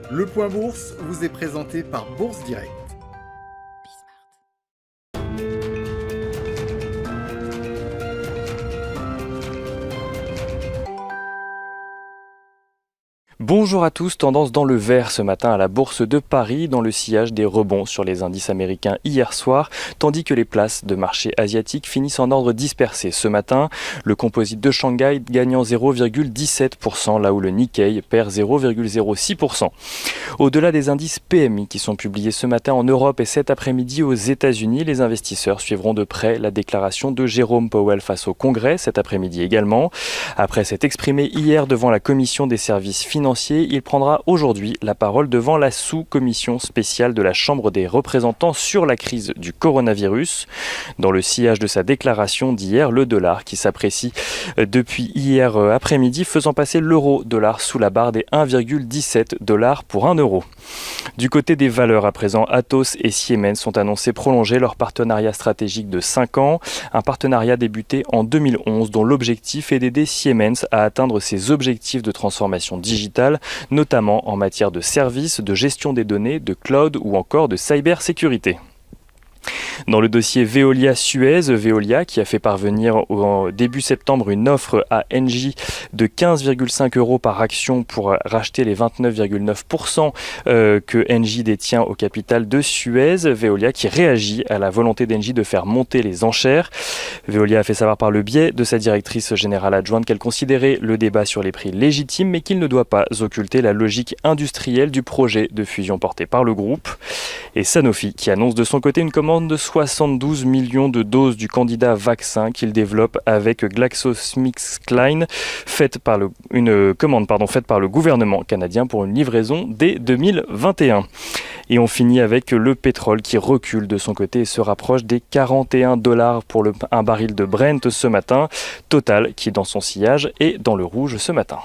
Le Point Bourse vous est présenté par Bourse Direct. Bonjour à tous, tendance dans le vert ce matin à la Bourse de Paris dans le sillage des rebonds sur les indices américains hier soir, tandis que les places de marché asiatiques finissent en ordre dispersé ce matin. Le composite de Shanghai gagnant 0,17%, là où le Nikkei perd 0,06%. Au-delà des indices PMI qui sont publiés ce matin en Europe et cet après-midi aux États-Unis, les investisseurs suivront de près la déclaration de Jérôme Powell face au Congrès cet après-midi également. Après s'être exprimé hier devant la Commission des services financiers, il prendra aujourd'hui la parole devant la sous-commission spéciale de la Chambre des représentants sur la crise du coronavirus. Dans le sillage de sa déclaration d'hier, le dollar qui s'apprécie depuis hier après-midi, faisant passer l'euro-dollar sous la barre des 1,17 $ pour 1 euro. Du côté des valeurs à présent, Atos et Siemens ont annoncé prolonger leur partenariat stratégique de 5 ans, un partenariat débuté en 2011 dont l'objectif est d'aider Siemens à atteindre ses objectifs de transformation digitale, notamment en matière de services, de gestion des données, de cloud ou encore de cybersécurité. Dans le dossier Veolia-Suez, Veolia qui a fait parvenir au début septembre une offre à Engie de 15,5 € par action pour racheter les 29,9% que Engie détient au capital de Suez. Veolia qui réagit à la volonté d'Engie de faire monter les enchères. Veolia a fait savoir par le biais de sa directrice générale adjointe qu'elle considérait le débat sur les prix légitime, mais qu'il ne doit pas occulter la logique industrielle du projet de fusion porté par le groupe. Et Sanofi qui annonce de son côté une commande de 72 millions de doses du candidat vaccin qu'il développe avec GlaxoSmithKline, une commande faite par le gouvernement canadien pour une livraison dès 2021. Et on finit avec le pétrole qui recule de son côté et se rapproche des 41 $ pour un baril de Brent ce matin. Total qui dans son sillage est dans le rouge ce matin.